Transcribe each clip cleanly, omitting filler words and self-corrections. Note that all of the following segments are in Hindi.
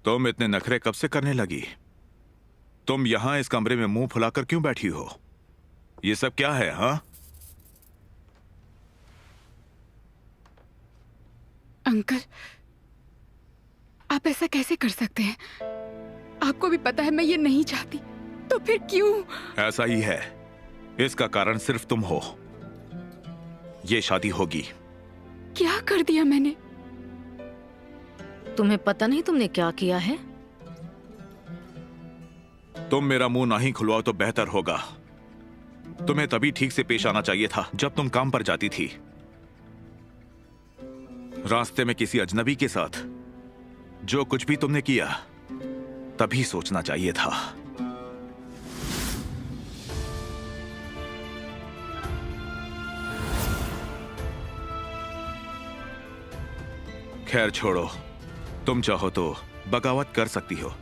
तुम इतने नखरे कब से करने लगी? तुम यहां इस कमरे में मुंह फुलाकर क्यों बैठी हो? ये सब क्या है? हाँ, अंकल, आप ऐसा कैसे कर सकते हैं? आपको भी पता है मैं ये नहीं चाहती, तो फिर क्यों? ऐसा ही है। इसका कारण सिर्फ तुम हो। ये शादी होगी। क्या कर दिया मैंने? तुम्हें पता नहीं तुमने क्या किया है? तुम मेरा मुंह ना ही खुलवाओ तो बेहतर होगा। तुम्हें तभी ठीक से पेश आना चाहिए था जब तुम काम पर जाती थी। रास्ते में किसी अजनबी के साथ जो कुछ भी तुमने किया, तभी सोचना चाहिए था। खैर छोड़ो, तुम चाहो तो बगावत कर सकती हो,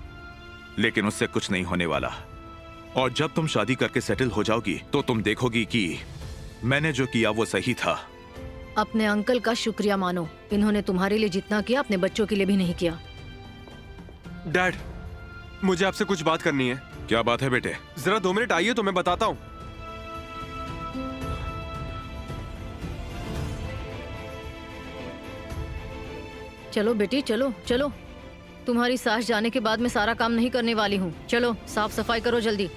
लेकिन उससे कुछ नहीं होने वाला। और जब तुम शादी करके सेटल हो जाओगी तो तुम देखोगी कि मैंने जो किया वो सही था। अपने अंकल का शुक्रिया मानो। इन्होंने तुम्हारे लिए जितना किया अपने बच्चों के लिए भी नहीं किया। डैड, मुझे आपसे कुछ बात करनी है। क्या बात है बेटे? जरा 2 मिनट आइए तो मैं बताता हूँ। चलो बेटी, चलो चलो। तुम्हारी सास जाने के बाद मैं सारा काम नहीं करने वाली हूँ। चलो साफ सफाई करो जल्दी।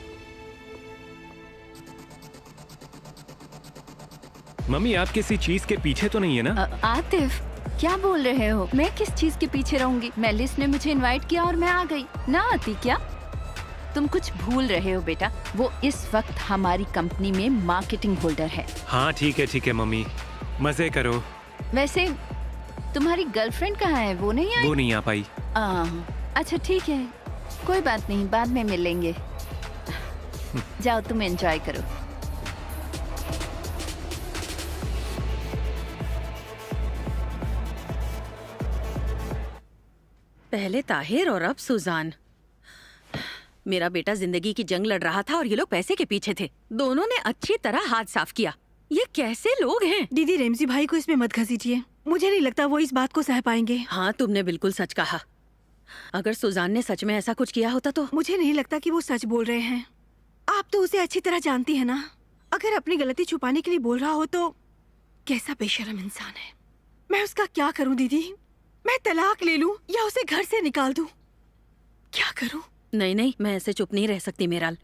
मम्मी, आप किसी चीज के पीछे तो नहीं है ना? आतिफ, क्या बोल रहे हो? मैं किस चीज के पीछे रहूंगी? मेलिस ने मुझे इनवाइट किया और मैं आ गई। ना आती क्या? तुम कुछ भूल रहे हो बेटा। वो इस वक्त हमारी कंपनी में मार्केटिंग होल्डर है। हाँ ठीक है मम्मी, मजे करो। वैसे तुम्हारी गर्लफ्रेंड कहाँ है? वो नहीं आई? वो नहीं आ पाई। अच्छा ठीक है, कोई बात नहीं, बाद में मिलेंगे। जाओ तुम एंजॉय करो। पहले ताहिर और अब सुजान। मेरा बेटा जिंदगी की जंग लड़ रहा था और ये लोग पैसे के पीछे थे। दोनों ने अच्छी तरह हाथ साफ किया। ये कैसे लोग हैं? दीदी, रेमजी भाई को इसमें मत घसीटिए। मुझे नहीं लगता वो इस बात को सह पाएंगे। हाँ, तुमने बिल्कुल सच कहा। अगर सुजान ने सच में ऐसा कुछ किया होता तो। मुझे नहीं लगता कि वो सच बोल रहे हैं। आप तो उसे अच्छी तरह जानती है ना। अगर अपनी गलती छुपाने के लिए बोल रहा हो तो कैसा बेशर्म इंसान है। मैं उसका क्या करूं दीदी? मैं तलाक ले लूं या उसे घर से निकाल दूं? क्या करूं? नहीं नहीं, मैं ऐसे चुप नहीं रह सकती मेराल।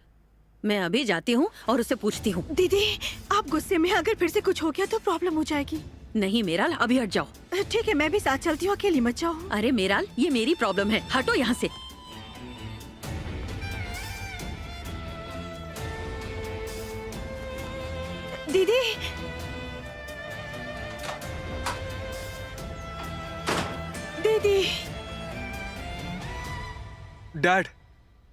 मैं अभी जाती हूँ और उससे पूछती हूँ। दीदी, आप गुस्से में अगर फिर से कुछ हो गया तो प्रॉब्लम हो जाएगी। नहीं मेराल, अभी हट जाओ। ठीक है, मैं भी साथ चलती हूँ, अकेली मत जाओ। अरे मेराल, ये मेरी प्रॉब्लम है, हटो यहाँ से। दीदी, दीदी। डैड,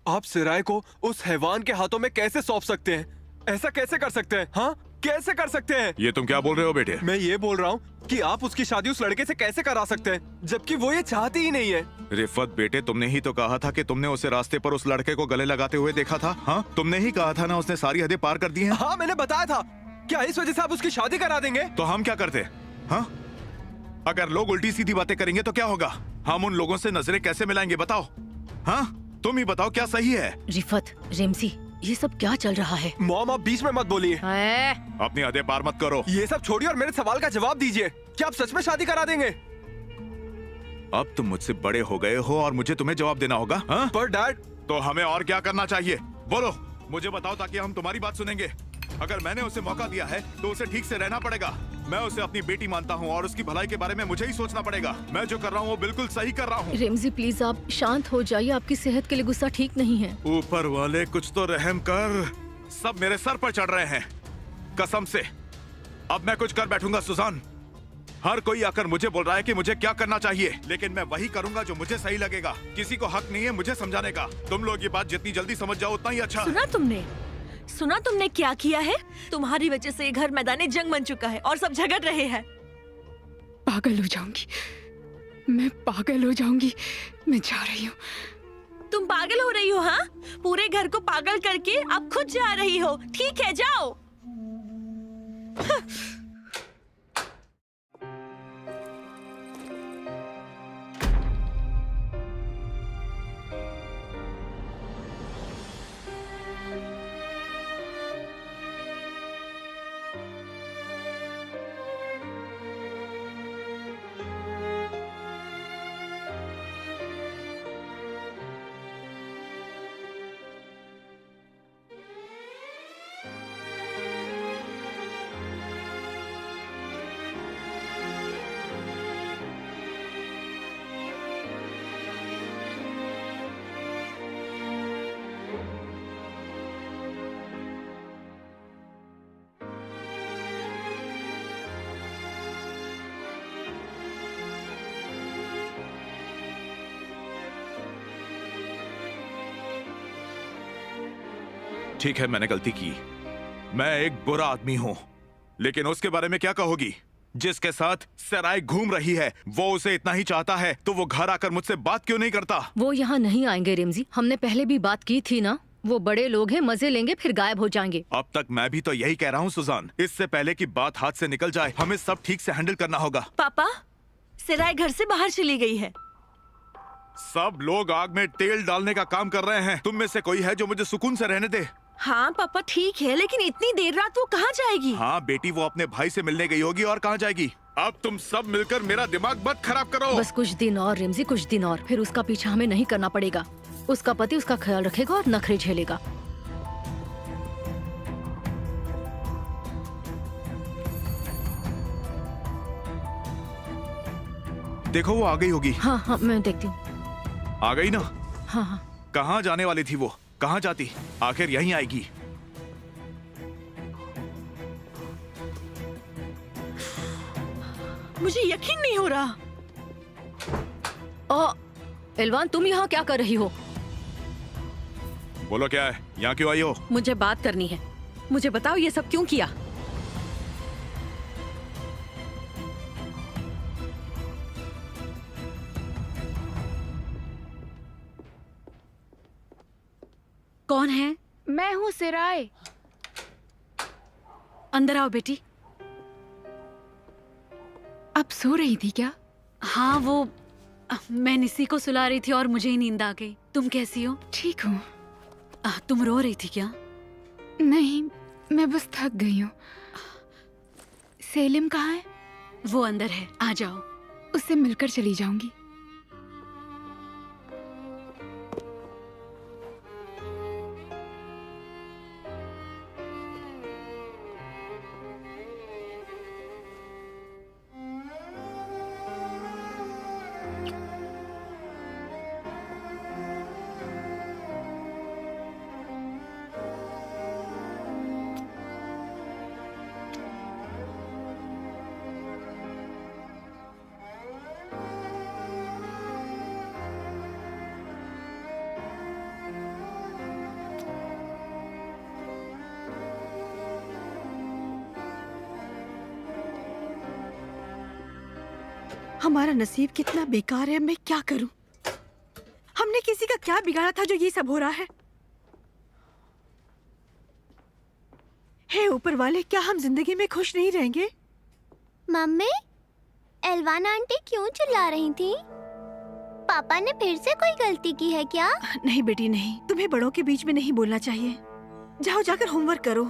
आप सिराय को उस हैवान के हाथों में कैसे सौंप सकते हैं? ऐसा कैसे कर सकते हैं? हाँ, कैसे कर सकते हैं? ये तुम क्या बोल रहे हो बेटे? मैं ये बोल रहा हूँ कि आप उसकी शादी उस लड़के से कैसे करा सकते हैं, जबकि वो ये चाहती ही नहीं है। रिफत बेटे, तुमने ही तो कहा था कि तुमने उसे रास्ते पर उस लड़के को गले लगाते हुए देखा था। हाँ, तुमने ही कहा था ना उसने सारी हदें पार कर दी हैं। हाँ, मैंने बताया था। क्या इस वजह से आप उसकी शादी करा देंगे? तो हम क्या करते? हाँ, अगर लोग उल्टी सीधी बातें करेंगे तो क्या होगा? हम उन लोगों से नजरें कैसे मिलाएंगे बताओ? हाँ, तुम ही बताओ क्या सही है? रिफत, रेमसी, ये सब क्या चल रहा है? मॉम, आप बीच में मत बोलिए। अपनी हदें पार मत करो। ये सब छोड़िए और मेरे सवाल का जवाब दीजिए। क्या आप सच में शादी करा देंगे? अब तुम मुझसे बड़े हो गए हो और मुझे तुम्हें जवाब देना होगा। हाँ? पर डैड, तो हमें और क्या करना चाहिए? बोलो, मुझे बताओ ताकि हम तुम्हारी बात सुनेंगे। अगर मैंने उसे मौका दिया है तो उसे ठीक से रहना पड़ेगा। मैं उसे अपनी बेटी मानता हूँ और उसकी भलाई के बारे में मुझे ही सोचना पड़ेगा। मैं जो कर रहा हूँ वो बिल्कुल सही कर रहा हूँ। रेमजी प्लीज आप शांत हो जाइए, आपकी सेहत के लिए गुस्सा ठीक नहीं है। ऊपर वाले कुछ तो रहम कर। सब मेरे सर पर चढ़ रहे हैं, कसम से। अब मैं कुछ कर बैठूंगा सुजान। हर कोई आकर मुझे बोल रहा है कि मुझे क्या करना चाहिए, लेकिन मैं वही करूंगा जो मुझे सही लगेगा। किसी को हक नहीं है मुझे समझाने का। तुम लोग ये बात जितनी जल्दी समझ जाओ उतना ही अच्छा। सुना तुमने क्या किया है? तुम्हारी वजह से ये घर मैदाने जंग बन चुका है और सब झगड़ रहे हैं। पागल हो जाऊंगी, मैं पागल हो जाऊंगी। मैं जा रही हूँ। तुम पागल हो रही हो? हाँ, पूरे घर को पागल करके अब खुद जा रही हो। ठीक है, जाओ। ठीक है, मैंने गलती की। मैं एक बुरा आदमी हूँ, लेकिन उसके बारे में क्या कहोगी? जिसके साथ सराय घूम रही है, वो उसे इतना ही चाहता है, तो वो घर आकर मुझसे बात क्यों नहीं करता? वो यहाँ नहीं आएंगे रिमजी, हमने पहले भी बात की थी ना। वो बड़े लोग हैं, मजे लेंगे फिर गायब हो जाएंगे। अब तक मैं भी तो यही कह रहा हूँ सुजान, इससे पहले कि बात हाथ से निकल जाए, हमें सब ठीक से हैंडल करना होगा। पापा, सराय घर से बाहर चली गई है। सब लोग आग में तेल डालने का काम कर रहे हैं। तुम में से कोई है जो मुझे सुकून से रहने दे? हाँ पापा ठीक है, लेकिन इतनी देर रात वो कहाँ जाएगी? हाँ बेटी, वो अपने भाई से मिलने गई होगी, और कहाँ जाएगी? अब तुम सब मिलकर मेरा दिमाग मत खराब करो। बस कुछ दिन और रिमजी, कुछ दिन और, फिर उसका पीछा हमें नहीं करना पड़ेगा। उसका पति उसका ख्याल रखेगा और नखरे झेलेगा। देखो वो आ गई होगी। हाँ हाँ, मैं देखती हूँ। आ गई ना? हाँ हाँ। कहाँ जाने वाली थी वो? कहाँ जाती? आखिर यहीं आएगी। मुझे यकीन नहीं हो रहा। एलवान, तुम यहाँ क्या कर रही हो? बोलो क्या है, यहाँ क्यों आई हो? मुझे बात करनी है। मुझे बताओ ये सब क्यों किया? कौन है? मैं हूँ सिराय। अंदर आओ बेटी। अब सो रही थी क्या? हाँ, वो मैं निसी को सुला रही थी और मुझे ही नींद आ गई। तुम कैसी हो? ठीक हूँ। तुम रो रही थी क्या? नहीं, मैं बस थक गई हूँ। सेलिम कहाँ है? वो अंदर है, आ जाओ। उससे मिलकर चली जाऊंगी। हमारा नसीब कितना बेकार है। मैं क्या करूं? हमने किसी का क्या बिगाड़ा था जो ये सब हो रहा है? हे ऊपर वाले, क्या हम जिंदगी में खुश नहीं रहेंगे? मम्मी, एलवान आंटी क्यों चिल्ला रही थी? पापा ने फिर से कोई गलती की है क्या? नहीं बेटी नहीं, तुम्हें बड़ों के बीच में नहीं बोलना चाहिए। जाओ जाकर होमवर्क करो।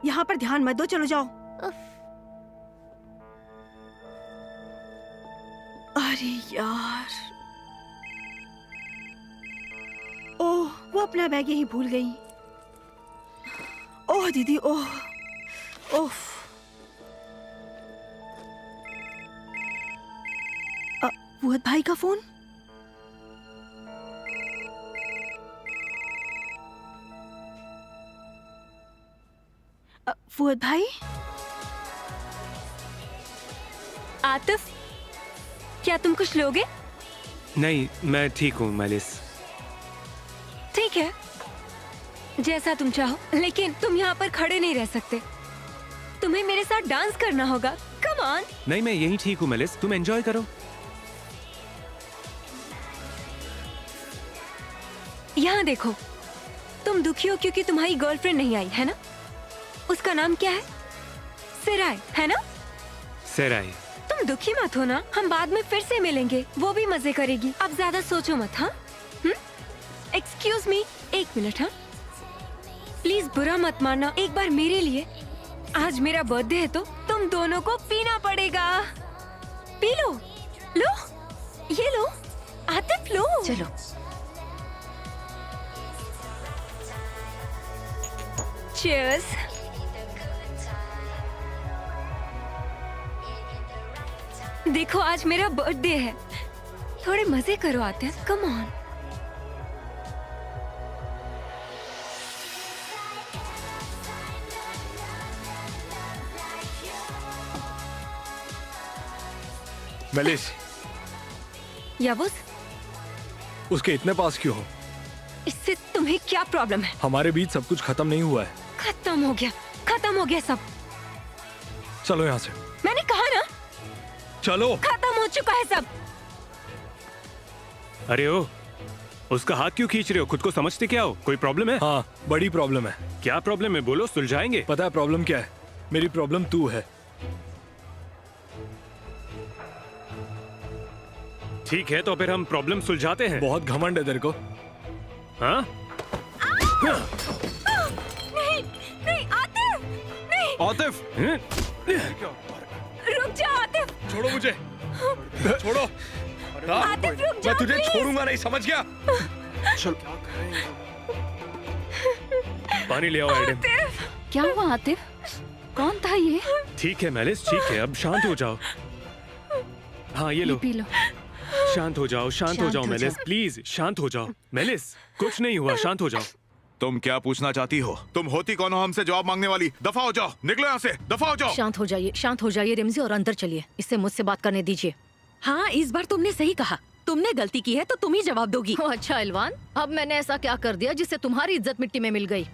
यहाँ पर ध्यान मत दो, चलो जाओ। अरे यार, ओह, वो अपना बैग यही भूल गई। ओह दीदी, ओह ओह। फुहद भाई का फोन। फुहद भाई। आतिफ, क्या तुम कुछ लोगे? नहीं, मैं ठीक हूँ मैलिस। ठीक है, जैसा तुम चाहो, लेकिन तुम यहाँ पर खड़े नहीं रह सकते। तुम्हें मेरे साथ डांस करना होगा। Come on. नहीं, मैं यही ठीक हूँ मैलिस, तुम एंजॉय करो। यहाँ देखो, तुम दुखी हो क्योंकि तुम्हारी गर्लफ्रेंड नहीं आई है ना? उसका नाम क्या है? सिराय, है ना? सिराय। तुम दुखी मत हो ना, हम बाद में फिर से मिलेंगे, वो भी मजे करेगी। अब ज्यादा सोचो मत। हाँ, एक्सक्यूज मी, 1 मिनट। हाँ प्लीज बुरा मत मानना, एक बार मेरे लिए। आज मेरा बर्थडे है तो तुम दोनों को पीना पड़ेगा। P low. लो, ये लो। आतिफ, लो। चलो। चीयर्स। देखो, आज मेरा बर्थडे है, थोड़े मजे करो। आते हैं, कम ऑन। मैलिस, याबूस, उसके इतने पास क्यों हो? इससे तुम्हें क्या प्रॉब्लम है? हमारे बीच सब कुछ खत्म नहीं हुआ है। खत्म हो गया सब। चलो यहाँ से। मैंने कहा ना, चलो। खत्म हो चुका है सब। अरे ओ, उसका हाथ क्यों खींच रहे हो? खुद को समझते क्या हो? कोई प्रॉब्लम है? हाँ, बड़ी प्रॉब्लम है। क्या प्रॉब्लम है? बोलो, सुलझाएंगे। पता है प्रॉब्लम क्या है? मेरी प्रॉब्लम तू है। ठीक है, तो फिर हम प्रॉब्लम सुलझाते हैं। बहुत घमंड है तेरे को। हाँ? नहीं नहीं आतिफ, नहीं। आतिफ, रुक जा आतिफ। छोड़ो मुझे। छोड़ो। आतिफ रुक जा, मैं तुझे please। छोड़ूंगा नहीं, समझ गया? चल। पानी ले आओ एडम। क्या हुआ आतिफ? कौन था ये? ठीक है मेलिस, ठीक है, अब शांत हो जाओ। हाँ, ये लो। P low. शांत हो जाओ, शांत हो जाओ मेलिस, प्लीज शांत हो जाओ। मेलिस, कुछ नहीं हुआ, शांत हो जाओ। तुम क्या पूछना चाहती हो? तुम होती कौन हो हमसे जवाब मांगने वाली? दफा हो जाओ, निकलो यहाँ से, दफा हो जाओ। शांत हो जाइए रिमजी, और अंदर चलिए। इससे मुझसे बात करने दीजिए। हाँ, इस बार तुमने सही कहा। तुमने गलती की है तो तुम ही जवाब दोगी। ओह, अच्छा एलवान, अब मैंने ऐसा क्या कर दिया जिससे तुम्हारी इज्जत मिट्टी में मिल गई?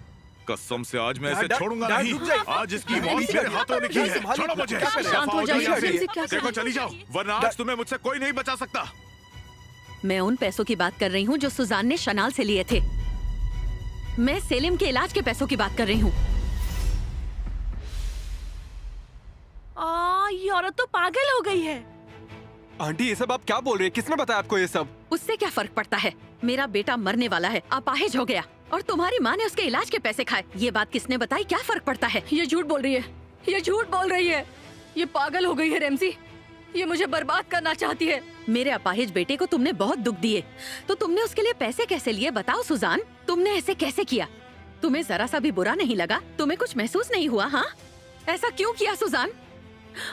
कसम से आज मैं इसे डैड, छोड़ूंगा डैड, नहीं। रुक जाइए। आज इसकी मौत मेरे हाथों लिखी है। छोड़ो मुझे। शांत हो जाइए, रिमजी, क्या देखो, चली जाओ, वरना आज तुम्हें मुझसे कोई नहीं बचा सकता। मैं उन पैसों की बात कर रही हूँ जो सुजान ने शनाल से लिए थे। मैं सेलिम के इलाज के पैसों की बात कर रही हूँ। ये औरत तो पागल हो गई है। आंटी, ये सब आप क्या बोल रही है? किसने बताया आपको ये सब? उससे क्या फर्क पड़ता है? मेरा बेटा मरने वाला है, अपाहिज हो गया, और तुम्हारी माँ ने उसके इलाज के पैसे खाए। ये बात किसने बताई? क्या फर्क पड़ता है? ये झूठ बोल रही है, ये झूठ बोल रही है। ये पागल हो गई है रेमसी, ये मुझे बर्बाद करना चाहती है। मेरे अपाहिज बेटे को तुमने बहुत दुख दिए, तो तुमने उसके लिए पैसे कैसे लिए? बताओ सुजान, तुमने ऐसे कैसे किया? तुम्हें जरा सा भी बुरा नहीं लगा? तुम्हें कुछ महसूस नहीं हुआ? हाँ, ऐसा क्यों किया सुजान?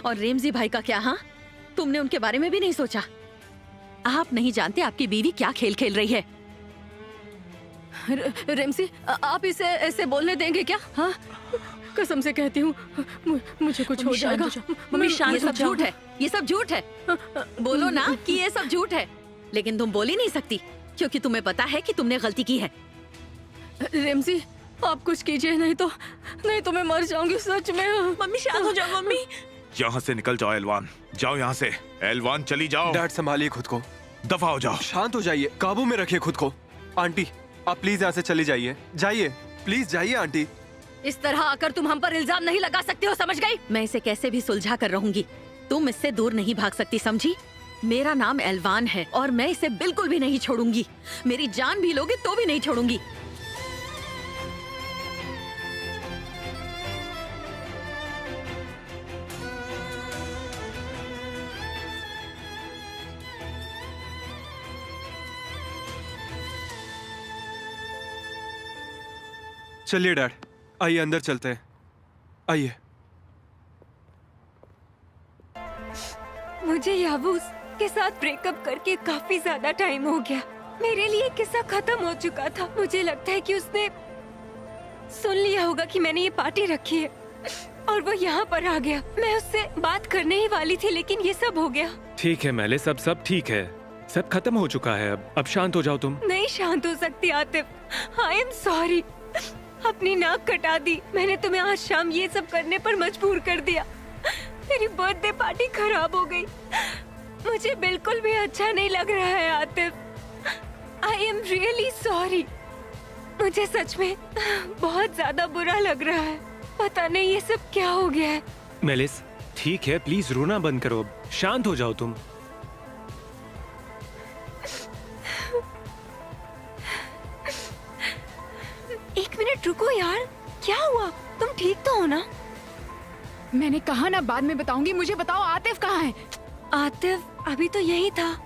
और रेमजी भाई का क्या? हाँ, तुमने उनके बारे में भी नहीं सोचा? आप नहीं जानते आपकी बीवी क्या खेल खेल रही है। रेमसी, आप इसे ऐसे बोलने देंगे क्या? हाँ, कसम से कहती हूँ, मुझे कुछ हो जाएगा। मम्मी शांत ये हो सब जाओ। झूठ है, ये सब झूठ है। बोलो ना कि ये सब झूठ है, लेकिन तुम बोल ही नहीं सकती क्योंकि तुम्हें पता है कि तुमने गलती की है। रेमसी, आप कुछ कीजिए, नहीं तो मैं मर जाऊंगी सच में। मम्मी शांत हो जाओ। मम्मी, यहाँ से निकल जाओ एलवान, जाओ यहाँ से। एलवान, चली जाओ। डैड, संभालिए खुद को। दफा हो जाओ। शांत हो जाइए, काबू में रखिए खुद को। आंटी, आप प्लीज यहाँ से चली जाइए। जाइए, प्लीज जाइए आंटी। इस तरह आकर तुम हम पर इल्जाम नहीं लगा सकते हो, समझ गई? मैं इसे कैसे भी सुलझा कर रहूंगी। तुम इससे दूर नहीं भाग सकती, समझी? मेरा नाम एलवान है और मैं इसे बिल्कुल भी नहीं छोड़ूंगी। मेरी जान भी लोगे तो भी नहीं छोड़ूंगी। चलिए डैड, आइए अंदर चलते हैं। आइए। मुझे याबूस के साथ ब्रेकअप करके काफी ज्यादा टाइम हो गया। मेरे लिए किस्सा खत्म हो चुका था। मुझे लगता है कि उसने सुन लिया होगा कि मैंने ये पार्टी रखी है और वो यहाँ पर आ गया। मैं उससे बात करने ही वाली थी, लेकिन ये सब हो गया। ठीक है मेलिस, सब ठीक है, सब खत्म हो चुका है। अब शांत हो जाओ तुम। नहीं शांत हो सकती आतिफ। I am sorry. अपनी नाक कटा दी। मैंने तुम्हें आज शाम ये सब करने पर मजबूर कर दिया। मेरी बर्थडे पार्टी खराब हो गई। मुझे बिल्कुल भी अच्छा नहीं लग रहा है Atif. I am really sorry. मुझे सच में बहुत ज्यादा बुरा लग रहा है। पता नहीं ये सब क्या हो गया है। मेलिस, ठीक है, प्लीज रोना बंद करो, शांत हो जाओ तुम। एक मिनट रुको यार, क्या हुआ? तुम ठीक तो हो ना? मैंने कहा ना बाद में बताऊंगी। मुझे बताओ आतिफ कहाँ है? आतिफ अभी तो यही था।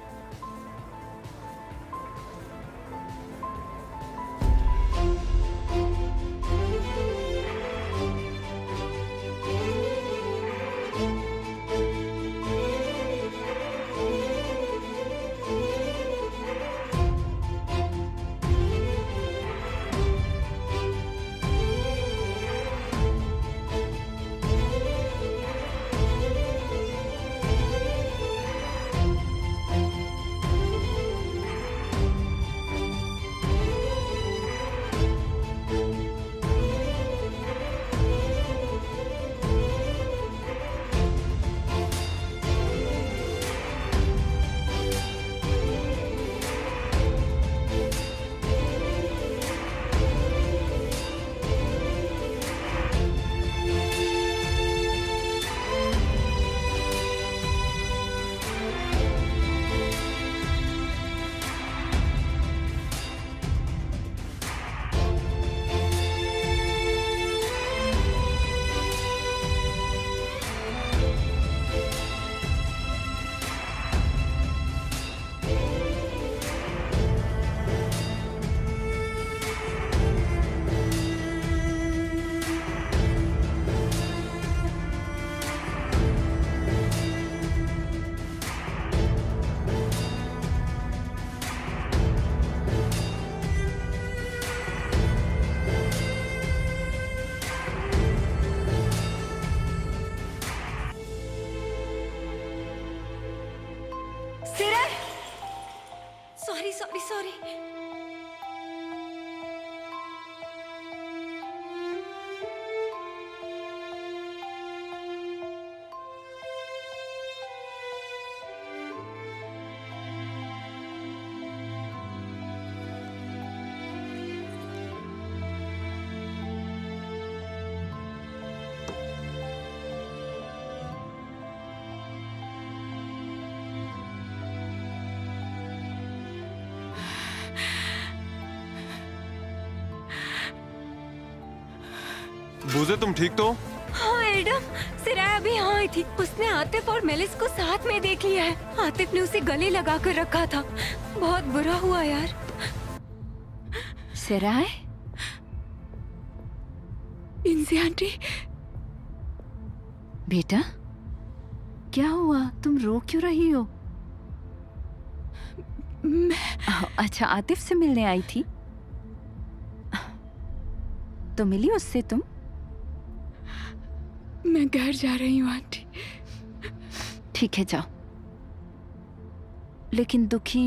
सिराय, सॉरी सॉरी सॉरी। बुजे तुम ठीक तो? हाँ एडम, सिराय अभी यहाँ आई थी। उसने आतिफ और मेलिस को साथ में देख लिया है। आतिफ ने उसे गले लगा कर रखा था। बहुत बुरा हुआ यार। सिराय, इंजी आंटी, बेटा क्या हुआ? तुम रो क्यों रही हो? अच्छा, आतिफ से मिलने आई थी तो मिली उससे तुम? मैं घर जा रही हूँ आंटी। ठीक है, जाओ, लेकिन दुखी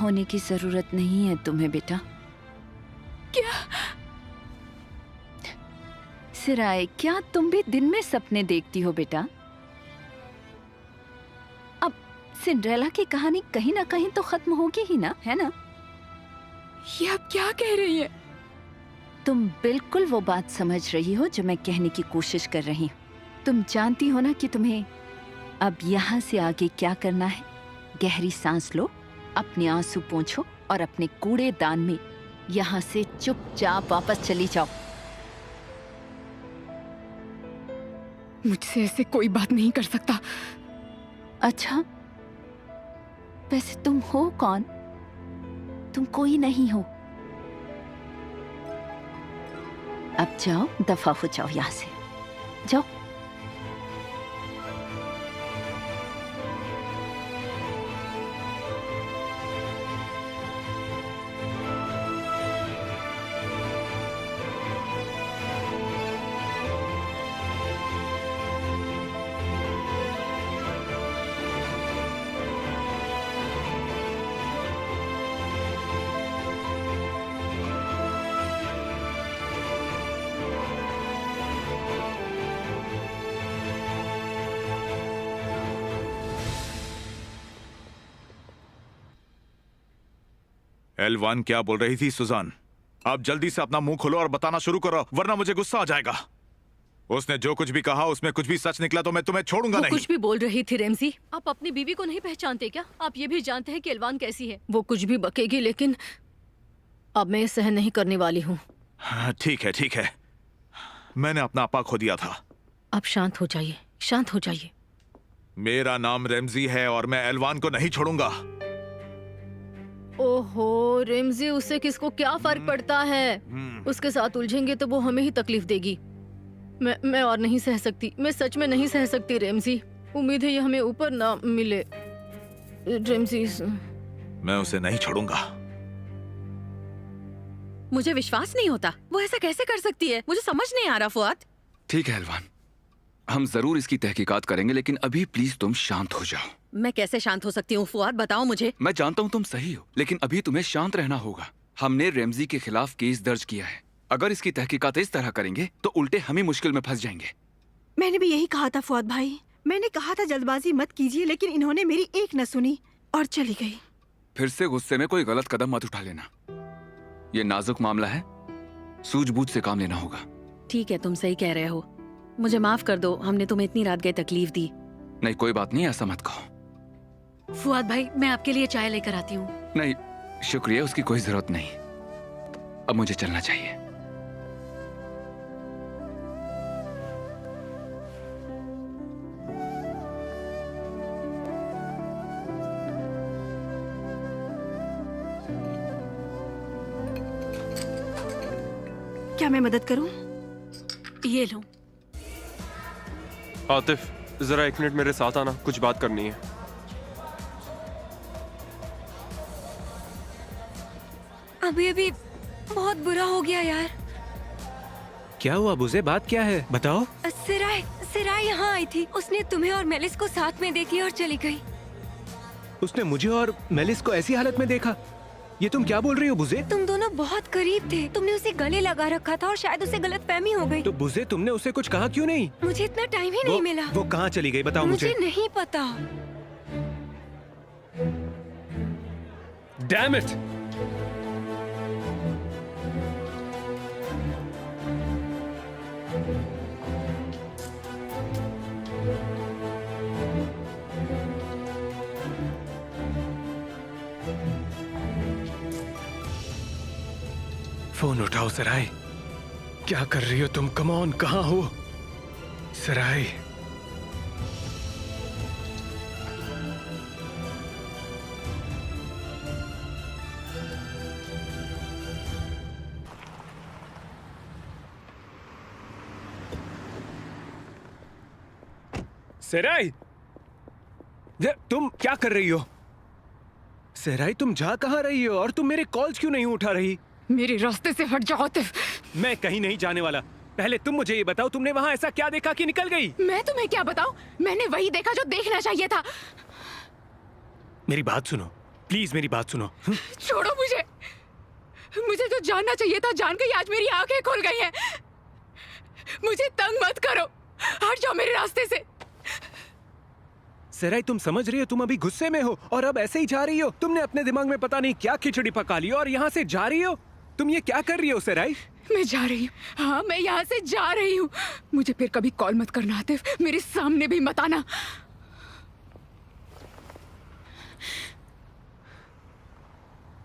होने की जरूरत नहीं है तुम्हें बेटा। क्या? सिराय, क्या तुम भी दिन में सपने देखती हो बेटा? अब सिंड्रेला की कहानी कहीं ना कहीं तो खत्म होगी ही ना, है ना? ये आप क्या कह रही हैं? तुम बिल्कुल वो बात समझ रही हो जो मैं कहने की कोशिश कर रही हूँ। तुम जानती हो ना कि तुम्हें अब यहाँ से आगे क्या करना है। गहरी सांस लो, अपने आंसू पोंछो और अपने कूड़ेदान में यहाँ से चुपचाप वापस चली जाओ। मुझसे ऐसे कोई बात नहीं कर सकता। अच्छा, वैसे तुम हो कौन? तुम कोई नहीं हो। अब जाओ, दफा हो जाओ यहाँ से, जाओ। एलवान क्या बोल रही थी सुजान? आप जल्दी से अपना मुंह खोलो और बताना शुरू करो, वरना मुझे गुस्सा आ जाएगा। उसने जो कुछ भी कहा उसमें कुछ भी सच निकला तो मैं तुम्हें छोड़ूंगा नहीं। कुछ भी बोल रही थी रेमजी। आप अपनी बीवी को नहीं पहचानते क्या? आप ये भी जानते हैं कि एलवान कैसी है। वो कुछ भी बकेगी, लेकिन अब मैं सहन नहीं करने वाली हूँ। हाँ, ठीक है ठीक है, मैंने अपना आपा खो दिया था। आप शांत हो जाइए, शांत हो जाइए। मेरा नाम रेमजी है और मैं एलवान को नहीं छोड़ूंगा। ओहो रेमजी, उससे किसको क्या फर्क पड़ता है? उसके साथ उलझेंगे तो वो हमें ही तकलीफ देगी। मैं और नहीं सह सकती, मैं सच में नहीं सह सकती रेमजी। उम्मीद है ये हमें ऊपर ना मिले। रेमजी, मैं उसे नहीं छोड़ूंगा। मुझे विश्वास नहीं होता, वो ऐसा कैसे कर सकती है? मुझे समझ नहीं आ रहा फुआद। ठीक है एलवान, हम जरूर इसकी तहकीकात करेंगे, लेकिन अभी प्लीज तुम शांत हो जाओ। मैं कैसे शांत हो सकती हूँ फुआद, बताओ मुझे। मैं जानता हूँ तुम सही हो, लेकिन अभी तुम्हें शांत रहना होगा। हमने रेमजी के खिलाफ केस दर्ज किया है। अगर इसकी तहकीकात इस तरह करेंगे तो उल्टे हम ही मुश्किल में फंस जाएंगे। मैंने भी यही कहा था फुआद भाई। मैंने कहा था जल्दबाजी मत कीजिए, लेकिन इन्होंने मेरी एक न सुनी और चली गई। फिर से गुस्से में कोई गलत कदम मत उठा लेना। ये नाजुक मामला है, सूझबूझ से काम लेना होगा। ठीक है, तुम सही कह रहे हो। मुझे माफ कर दो, हमने तुम्हें इतनी रात गए तकलीफ दी। नहीं, कोई बात नहीं, ऐसा मत कहो। फुआद भाई, मैं आपके लिए चाय लेकर आती हूँ। नहीं शुक्रिया, उसकी कोई जरूरत नहीं। अब मुझे चलना चाहिए। क्या मैं मदद करूं? ये लो। आतिफ, जरा एक मिनट मेरे साथ आना, कुछ बात करनी है। अभी अभी बहुत बुरा हो गया यार। क्या हुआ बुजे, बात क्या है बताओ? सिराय यहाँ आई थी। उसने तुम्हें और मेलिस को साथ में देखी और चली गई। उसने मुझे और मेलिस को ऐसी हालत में देखा। ये तुम क्या बोल रही हो बुजे? तुम दोनों बहुत करीब थे, तुमने उसे गले लगा रखा था और शायद उसे गलतफहमी हो गई। तो बुजे तुमने उसे कुछ कहा क्यों नहीं? मुझे इतना टाइम ही नहीं मिला। वो कहाँ चली गई बताओ मुझे। नहीं पता। Damn it! फोन उठाओ सराय। क्या कर रही हो तुम? कम ऑन, कहाँ हो सराय? सराय, तुम क्या कर रही हो? सराय, तुम जा कहाँ रही हो और तुम मेरे कॉल्स क्यों नहीं उठा रही? मेरे रास्ते से हट जाओ आतिफ। मैं कहीं नहीं जाने वाला। पहले तुम मुझे ये बताओ, तुमने वहाँ ऐसा क्या देखा कि निकल गई? मैं तुम्हें क्या बताऊं? मैंने वही देखा जो देखना चाहिए था। मेरी बात सुनो, प्लीज मेरी बात सुनो। छोड़ो मुझे। मुझे जो जानना चाहिए था जान गई। आज मेरी आंखें खुल गई हैं। मुझे तंग मत करो, हट जाओ मेरे रास्ते से। सराय, तुम समझ रही हो तुम अभी गुस्से में हो और अब ऐसे ही जा रही हो। तुमने अपने दिमाग में पता नहीं क्या खिचड़ी पका ली और यहाँ से जा रही हो। तुम ये क्या कर रही हो सराय? मैं जा रही हूँ। हाँ, मैं यहाँ से जा रही हूँ। मुझे फिर कभी कॉल मत करना आतिफ, मेरे सामने भी मत आना।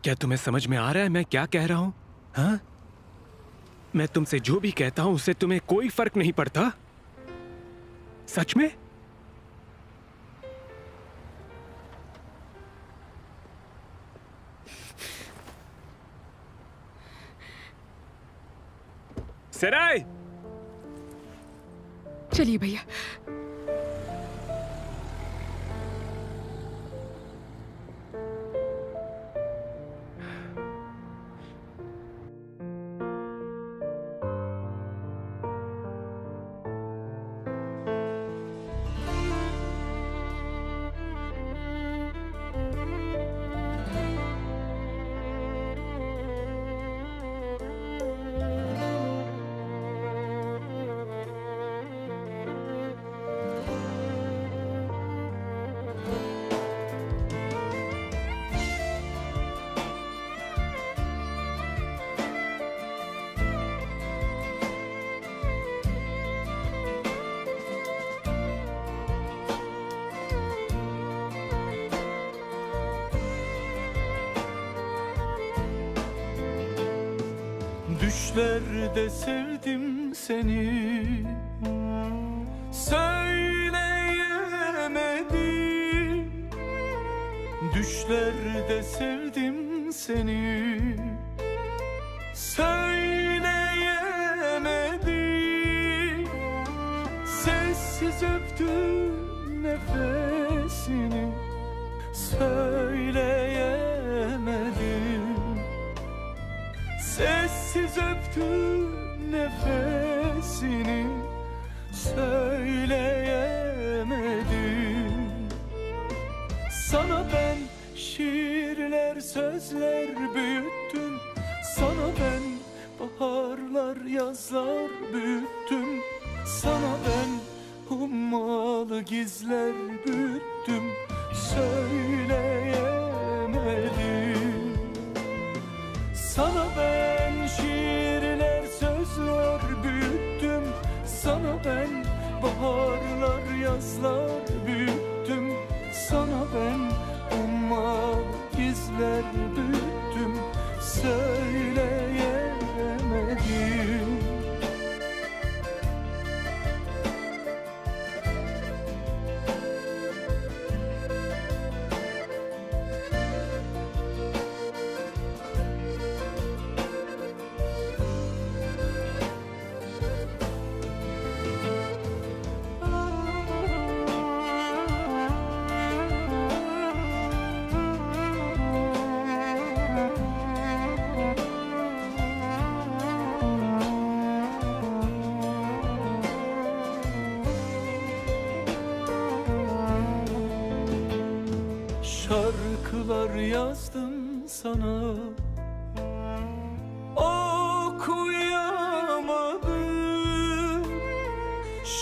क्या तुम्हें समझ में आ रहा है मैं क्या कह रहा हूँ? हाँ, मैं तुमसे जो भी कहता हूँ उससे तुम्हें कोई फर्क नहीं पड़ता? सच में? सराय, चलिए भैया। Düşlerde sevdim seni, söyleyemedim. Düşlerde sevdim seni, söyleyemedim. Sessiz öptüm nefesini, söyleyemedim. Sessiz öptüm nefesini, söyleyemedim. Sana ben şiirler, sözler büyüttüm. Sana ben baharlar, yazlar büyüttüm. Sana ben hummalı gizler büyüttüm. Söyleyemedim. Sana ben şiirler, sözler büyüttüm. Sana ben baharlar, yazlar büyüttüm. Sana ben ummalı gizler büyüttüm. Söyleyemedim. şarkılar yazdım sana. Okuyamadım,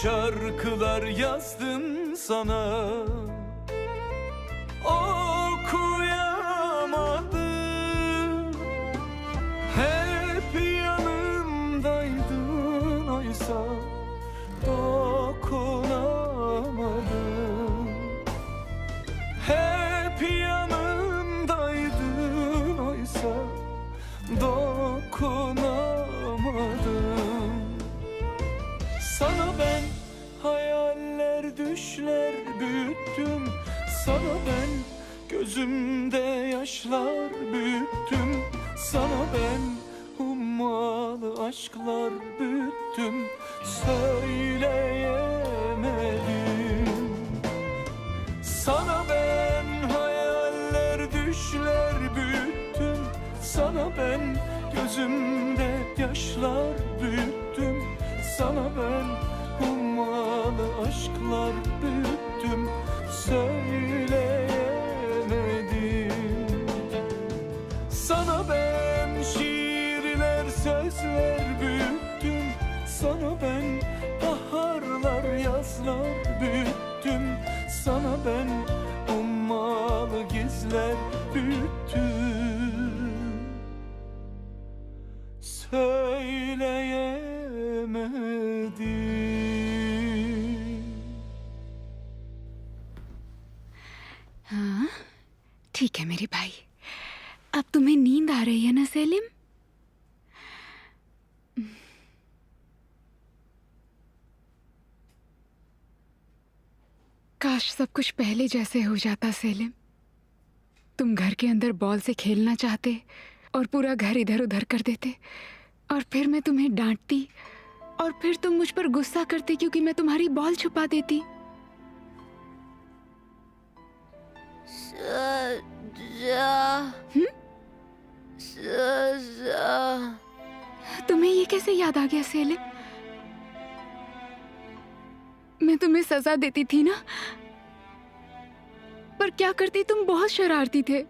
şarkılar yazdım sana. Okuyamadım, hep yanımdaydın oysa dokunamadım. Hep yanımdaydın oysa dokunamadım. Sana ben hayaller düşler büyüttüm. Sana ben gözümde yaşlar büyüttüm. Sana ben ummalı aşklar büyüttüm. Söyleyemedim. Sana ben hayaller düşler büyüttüm. Sana ben gözümde yaşlar büyüttüm. Sana ben ummalı aşklar büyüttüm. Söyleyemedim. Sana ben şiirler sözler büyüttüm. Sana ben baharlar yazlar büyüttüm. Sana ben ummalı gizler büyüttüm. Söyleyemedim. हाँ ठीक है मेरे भाई, अब तुम्हें नींद आ रही है ना सेलिम? काश सब कुछ पहले जैसे हो जाता सेलिम। तुम घर के अंदर बॉल से खेलना चाहते और पूरा घर इधर उधर कर देते, और फिर मैं तुम्हें डांटती, और फिर तुम मुझ पर गुस्सा करते क्योंकि मैं तुम्हारी बॉल छुपा देती। तुम्हें ये कैसे याद आ गया सेलिम? मैं तुम्हें सजा देती थी ना, पर क्या करती, तुम बहुत शरारती थे।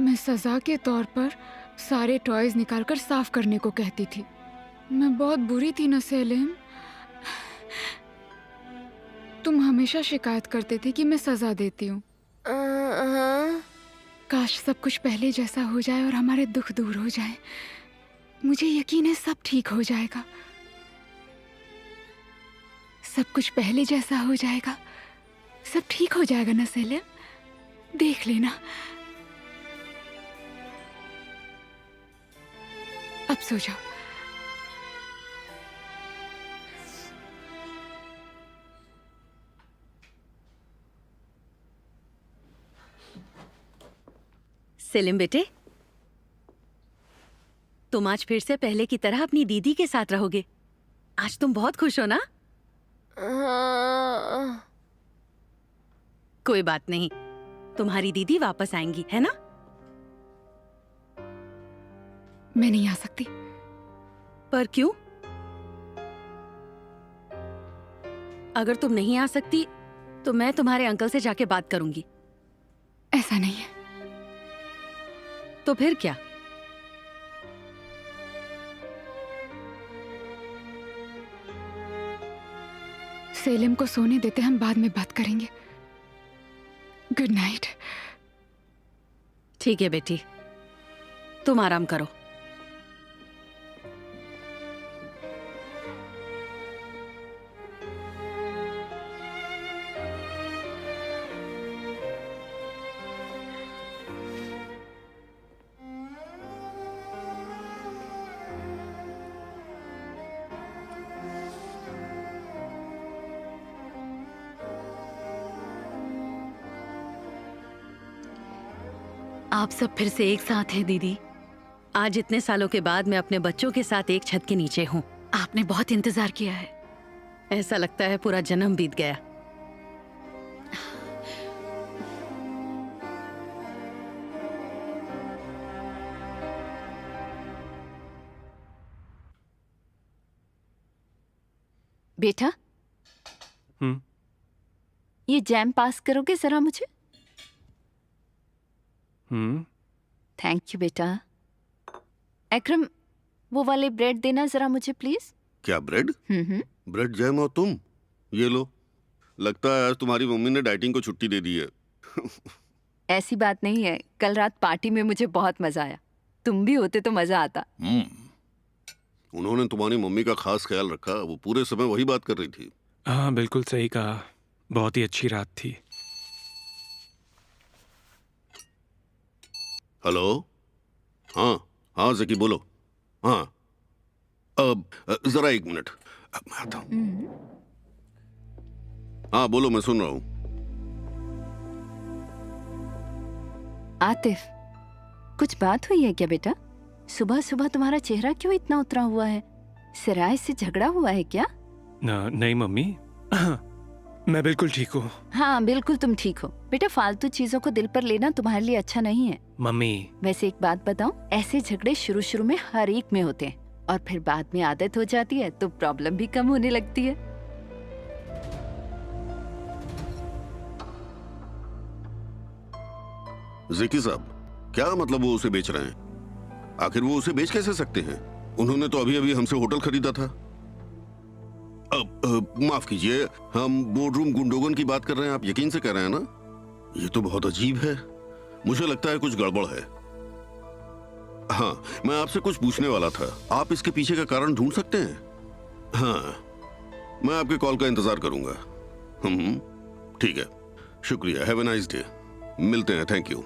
मैं सजा के तौर पर सारे टॉयज निकालकर साफ करने को कहती थी। मैं बहुत बुरी थी ना सेलिम? तुम हमेशा शिकायत करते थे कि मैं सजा देती हूँ। काश सब कुछ पहले जैसा हो जाए और हमारे दुख दूर हो जाए। मुझे यकीन है सब ठीक हो जाएगा। सब कुछ पहले जैसा हो जाएगा, सब ठीक हो जाएगा ना सेलिम? देख लेना। अब सो जाओ। सेलिम बेटे, तुम आज फिर से पहले की तरह अपनी दीदी के साथ रहोगे। आज तुम बहुत खुश हो ना? कोई बात नहीं, तुम्हारी दीदी वापस आएंगी, है ना? मैं नहीं आ सकती। पर क्यों? अगर तुम नहीं आ सकती तो मैं तुम्हारे अंकल से जाके बात करूंगी। ऐसा नहीं है। तो फिर क्या? सेलिम को सोने देते, हम बाद में बात करेंगे। Good night. ठीक है बेटी, तुम आराम करो। आप सब फिर से एक साथ हैं दीदी। आज इतने सालों के बाद मैं अपने बच्चों के साथ एक छत के नीचे हूँ। आपने बहुत इंतजार किया है। ऐसा लगता है पूरा जन्म बीत गया। बेटा, ये जैम पास करोगे जरा मुझे? थैंक यू बेटा। अकरम, वो वाले ब्रेड देना जरा मुझे प्लीज। क्या ब्रेड? ब्रेड जैम और तुम? ये लो। लगता है आज तुम्हारी मम्मी ने डाइटिंग को छुट्टी दे दी है। ऐसी बात नहीं है, कल रात पार्टी में मुझे बहुत मजा आया। तुम भी होते तो मजा आता। उन्होंने तुम्हारी मम्मी का खास ख्याल रखा, वो पूरे समय वही बात कर रही थी। हाँ बिल्कुल सही कहा, बहुत ही अच्छी रात थी। हेलो। हाँ हाँ ज़की बोलो। हाँ अब जरा 1 मिनट, अब मैं आता हूँ। हाँ बोलो, मैं सुन रहा हूँ। आतिफ, कुछ बात हुई है क्या बेटा? सुबह सुबह तुम्हारा चेहरा क्यों इतना उतरा हुआ है? सिराय से झगड़ा हुआ है क्या? नहीं मम्मी, मैं बिल्कुल ठीक हूँ। हाँ बिल्कुल तुम ठीक हो बेटा, फालतू चीजों को दिल पर लेना तुम्हारे लिए अच्छा नहीं है। मम्मी वैसे एक बात बताऊं, ऐसे झगड़े शुरू शुरू में हर एक में होते हैं और फिर बाद में आदत हो जाती है तो प्रॉब्लम भी कम होने लगती है। ज़की साहब, क्या मतलब वो उसे बेच रहे हैं? आखिर वो उसे बेच कैसे सकते हैं? उन्होंने तो अभी अभी हमसे होटल खरीदा था। माफ कीजिए, हम बोर्डरूम गुंडोगन की बात कर रहे हैं, आप यकीन से कह रहे हैं ना? ये तो बहुत अजीब है, मुझे लगता है कुछ गड़बड़ है। हाँ, मैं आपसे कुछ पूछने वाला था, आप इसके पीछे का कारण ढूंढ सकते हैं? हाँ, मैं आपके कॉल का इंतजार करूंगा। ठीक है, शुक्रिया, हैव अ नाइस डे। मिलते हैं, थैंक यू।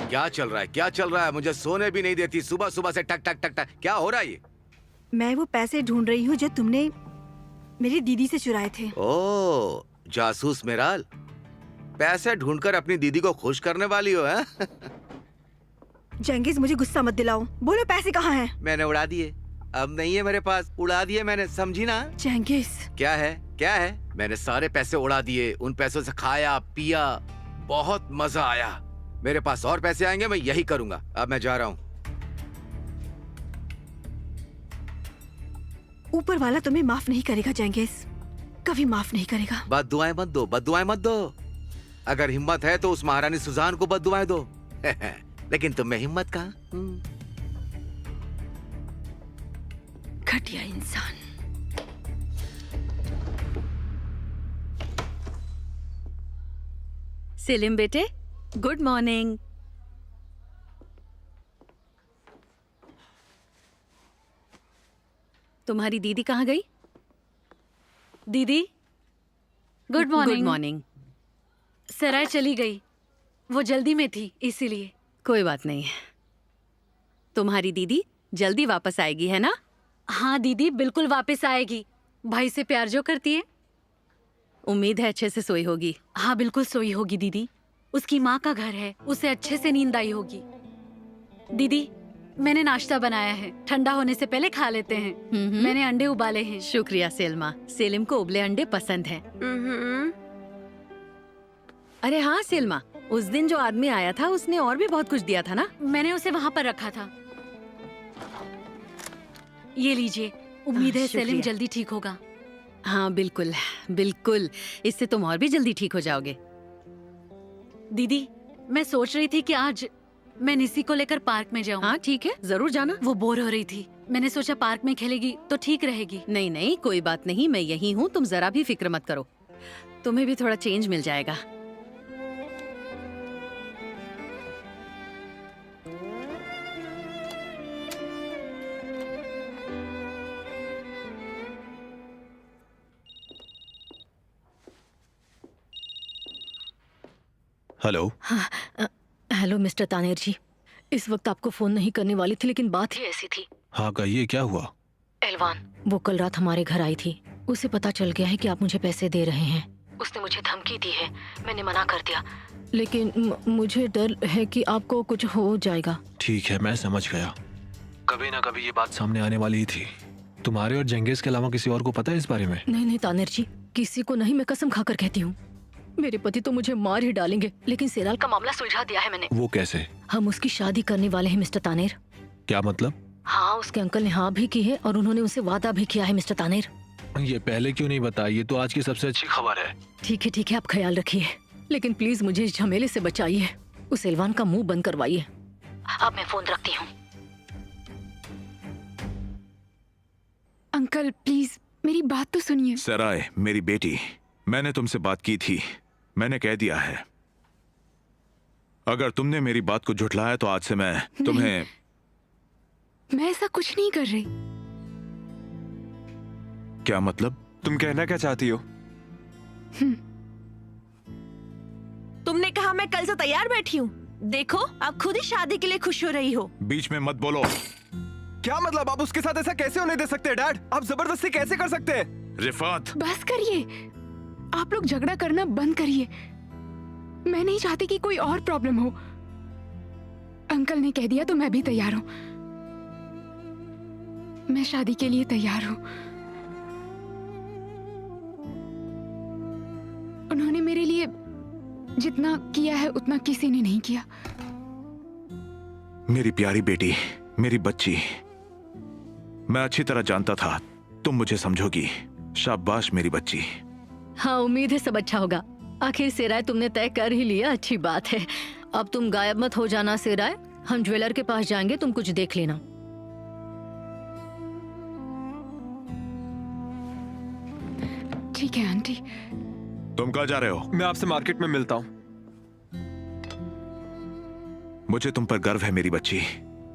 क्या चल रहा है, क्या चल रहा है? मुझे सोने भी नहीं देती, सुबह सुबह से टक टक टक टक। क्या हो रहा है ये? मैं वो पैसे ढूंढ रही हूँ जो तुमने मेरी दीदी से चुराए थे। ओ, जासूस मेराल, पैसे ढूंढकर अपनी दीदी को खुश करने वाली हो, हैं? जंगीज, मुझे गुस्सा मत दिलाओ, बोलो पैसे कहाँ हैं? मैंने उड़ा दिए, अब नहीं है मेरे पास, उड़ा दिए मैंने, समझी ना? जंगीज, क्या है, क्या है? मैंने सारे पैसे उड़ा दिए, उन पैसों से खाया पिया, बहुत मजा आया। मेरे पास और पैसे आएंगे, मैं यही करूंगा। अब मैं जा रहा हूँ। ऊपर वाला तुम्हें माफ नहीं करेगा जंगीज, कभी माफ नहीं करेगा। बद्दुआएं मत दो, बद्दुआएं मत दो। अगर हिम्मत है तो उस महारानी सुजान को बद्दुआएं दो। लेकिन तुम में हिम्मत कहाँ? घटिया इंसान। सेलिम बेटे, गुड मॉर्निंग। तुम्हारी दीदी कहाँ गई? दीदी गुड मॉर्निंग। Good morning. सराय चली गई, वो जल्दी में थी इसीलिए। कोई बात नहीं, तुम्हारी दीदी जल्दी वापस आएगी, है ना? हाँ दीदी, बिल्कुल वापस आएगी। भाई से प्यार जो करती है। उम्मीद है अच्छे से सोई होगी। हाँ बिल्कुल सोई होगी दीदी, उसकी माँ का घर है, उसे अच्छे से नींद आई होगी। दीदी मैंने नाश्ता बनाया है, ठंडा होने से पहले खा लेते हैं। मैंने अंडे उबाले हैं। शुक्रिया सेल्मा, सेलिम को उबले अंडे पसंद हैं। अरे हाँ सेल्मा, उस दिन जो आदमी आया था उसने और भी बहुत कुछ दिया था ना? मैंने उसे वहाँ पर रखा था। ये लीजिए, उम्मीद है सेलिम जल्दी ठीक होगा। हाँ बिल्कुल बिल्कुल, इससे तुम और भी जल्दी ठीक हो जाओगे। दीदी मैं सोच रही थी कि आज मैं निसी को लेकर पार्क में जाऊं। हाँ ठीक है, जरूर जाना। वो बोर हो रही थी, मैंने सोचा पार्क में खेलेगी तो ठीक रहेगी। नहीं नहीं, कोई बात नहीं, मैं यही हूँ, तुम जरा भी फिक्र मत करो, तुम्हें भी थोड़ा चेंज मिल जाएगा। हेलो। हेलो मिस्टर तानेर जी, इस वक्त आपको फोन नहीं करने वाली थी लेकिन बात ही ऐसी थी। हाँ कहिए, क्या हुआ? एलवान, वो कल रात हमारे घर आई थी, उसे पता चल गया है कि आप मुझे पैसे दे रहे हैं। उसने मुझे धमकी दी है, मैंने मना कर दिया, लेकिन मुझे डर है कि आपको कुछ हो जाएगा। ठीक है, मैं समझ गया, कभी ना कभी ये बात सामने आने वाली ही थी। तुम्हारे और जंगेज के अलावा किसी और को पता है इस बारे में? नहीं नहीं तानेर जी, किसी को नहीं, मैं कसम खाकर कहती हूँ। मेरे पति तो मुझे मार ही डालेंगे, लेकिन सेराल का मामला सुलझा दिया है मैंने। वो कैसे? हम उसकी शादी करने वाले हैं मिस्टर तानेर। क्या मतलब? हाँ, उसके अंकल ने हाँ भी की है और उन्होंने उनसे वादा भी किया है मिस्टर तानेर। ये पहले क्यों नहीं बताया? ये तो आज की सबसे अच्छी खबर है। ठीक है, आप ख्याल रखिए, लेकिन प्लीज मुझे इस झमेले से बचाइए। उस एलवान का मुंह बंद करवाइए। अब मैं फोन रखती हूँ। अंकल प्लीज मेरी बात तो सुनिए। सराय मेरी बेटी, मैंने तुमसे बात की थी, मैंने कह दिया है। अगर तुमने मेरी बात को झुठलाया तो आज से मैं तुम्हें। मैं ऐसा कुछ नहीं कर रही। क्या मतलब? तुम कहना क्या चाहती हो? तुमने कहा मैं कल से तैयार बैठी हूँ। देखो, आप खुद ही शादी के लिए खुश हो रही हो। बीच में मत बोलो। क्या मतलब? आप उसके साथ ऐसा कैसे होने दे सकते हैं डैड? आप जबरदस्ती कैसे कर सकते हैं? रिफात, बस करिए, आप लोग झगड़ा करना बंद करिए। मैं नहीं चाहती कि कोई और प्रॉब्लम हो। अंकल ने कह दिया तो मैं भी तैयार हूँ। मैं शादी के लिए तैयार हूँ। उन्होंने मेरे लिए जितना किया है उतना किसी ने नहीं किया। मेरी प्यारी बेटी, मेरी बच्ची, मैं अच्छी तरह जानता था तुम मुझे समझोगी। शाबाश मेरी बच्ची। हाँ, उम्मीद है सब अच्छा होगा। आखिर सेराय तुमने तय कर ही लिया, अच्छी बात है। अब तुम गायब मत हो जाना सेराय, हम ज्वेलर के पास जाएंगे, तुम कुछ देख लेना। ठीक है आंटी। तुम कहाँ जा रहे हो? मैं आपसे मार्केट में मिलता हूँ। मुझे तुम पर गर्व है मेरी बच्ची।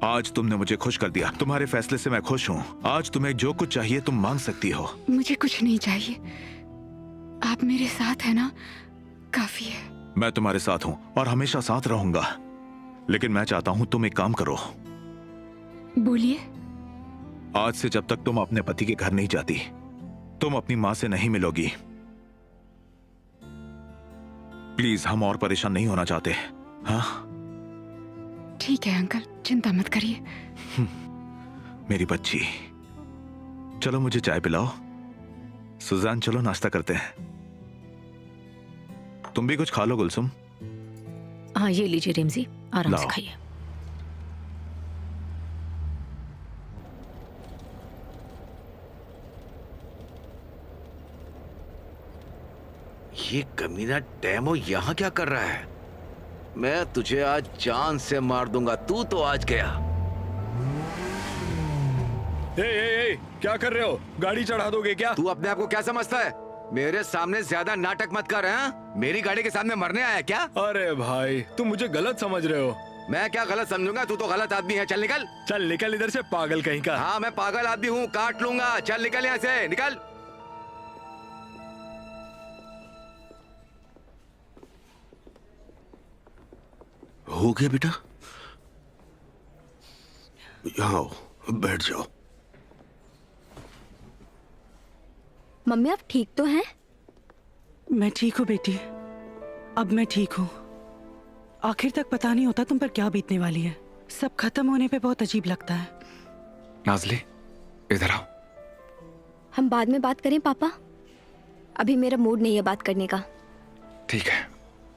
आज तुमने मुझे खुश कर दिया। तुम्हारे फैसले से मैं खुश हूँ। आज तुम्हें जो कुछ चाहिए तुम मांग सकती हो। मुझे कुछ नहीं चाहिए, आप मेरे साथ है ना, काफी है। मैं तुम्हारे साथ हूँ और हमेशा साथ रहूंगा, लेकिन मैं चाहता हूँ तुम एक काम करो। बोलिए। आज से जब तक तुम अपने पति के घर नहीं जाती, तुम अपनी माँ से नहीं मिलोगी। प्लीज, हम और परेशान नहीं होना चाहते। हाँ ठीक है अंकल, चिंता मत करिए। मेरी बच्ची, चलो मुझे चाय पिलाओ। सुजान, चलो नाश्ता करते हैं। तुम भी कुछ खा लो गुलसुम। हाँ, ये लीजिए रेमजी, आराम से खाइए। ये कमीना डेमो यहाँ क्या कर रहा है? मैं तुझे आज जान से मार दूंगा। तू तो आज गया। ए, क्या कर रहे हो? गाड़ी चढ़ा दोगे क्या? तू अपने आप को क्या समझता है? मेरे सामने ज्यादा नाटक मत कर। हैं? मेरी गाड़ी के सामने मरने आया क्या? अरे भाई, तुम मुझे गलत समझ रहे हो। मैं क्या गलत समझूंगा? तू तो गलत आदमी है। चल निकल। चल निकल इधर से, पागल कहीं का। हाँ, मैं पागल आदमी हूँ, काट लूंगा। चल निकल यहाँ से, निकल। हो गया बेटा, यहाँ आओ, बैठ जाओ। मम्मी आप ठीक तो हैं? मैं ठीक हूँ बेटी, अब मैं ठीक हूँ। आखिर तक पता नहीं होता तुम पर क्या बीतने वाली है। सब खत्म होने पे बहुत अजीब लगता है। नाज़ली, इधर आओ। हम बाद में बात करें पापा, अभी मेरा मूड नहीं है बात करने का। ठीक है,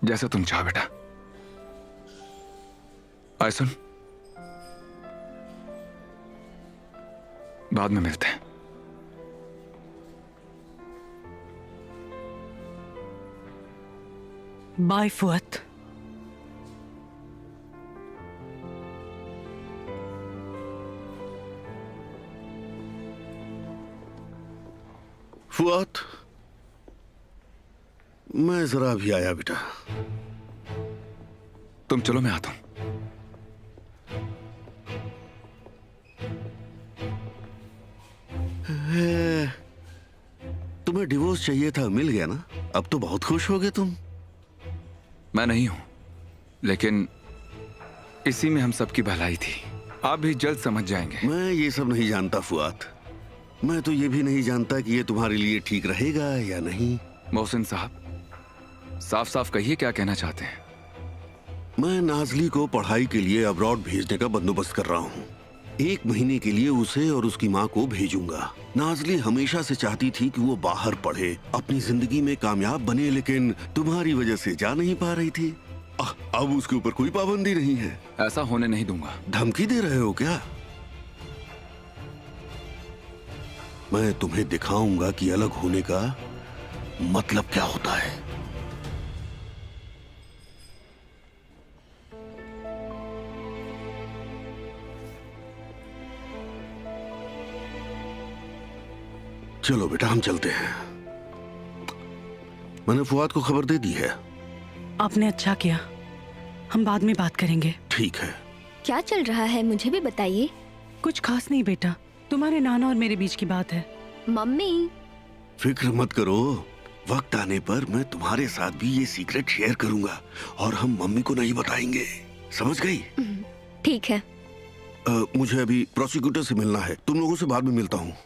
जैसे तुम चाहो बेटा। आए सुन, बाद में मिलते हैं। बाय फुआद। फुआद, मैं जरा अभी आया बेटा। तुम चलो, मैं आता हूं। तुम्हें डिवोर्स चाहिए था, मिल गया ना? अब तो बहुत खुश हो गए तुम। मैं नहीं हूं, लेकिन इसी में हम सबकी भलाई थी। आप भी जल्द समझ जाएंगे। मैं ये सब नहीं जानता फुआद। मैं तो ये भी नहीं जानता कि ये तुम्हारे लिए ठीक रहेगा या नहीं। मोहसिन साहब, साफ साफ कहिए क्या कहना चाहते हैं। मैं नाज़ली को पढ़ाई के लिए अब्रॉड भेजने का बंदोबस्त कर रहा हूँ। 1 महीने के लिए उसे और उसकी माँ को भेजूंगा। नाजली हमेशा से चाहती थी कि वो बाहर पढ़े, अपनी जिंदगी में कामयाब बने, लेकिन तुम्हारी वजह से जा नहीं पा रही थी। अब उसके ऊपर कोई पाबंदी नहीं है। ऐसा होने नहीं दूंगा। धमकी दे रहे हो क्या? मैं तुम्हें दिखाऊंगा कि अलग होने का मतलब क्या होता है। चलो बेटा, हम चलते हैं। मैंने फुआद को खबर दे दी है। आपने अच्छा किया, हम बाद में बात करेंगे। ठीक है। क्या चल रहा है मुझे भी बताइए। कुछ खास नहीं बेटा, तुम्हारे नाना और मेरे बीच की बात है। मम्मी। फिक्र मत करो, वक्त आने पर मैं तुम्हारे साथ भी ये सीक्रेट शेयर करूंगा और हम मम्मी को नहीं बताएंगे, समझ गई? ठीक है। मुझे अभी प्रोसिक्यूटर से मिलना है, तुम लोगों से बाद में मिलता हूँ।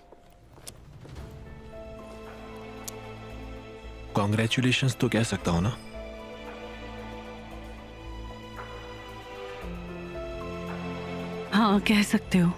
कॉन्ग्रेचुलेशंस तो कह सकता हूँ ना? हाँ, कह सकते हो।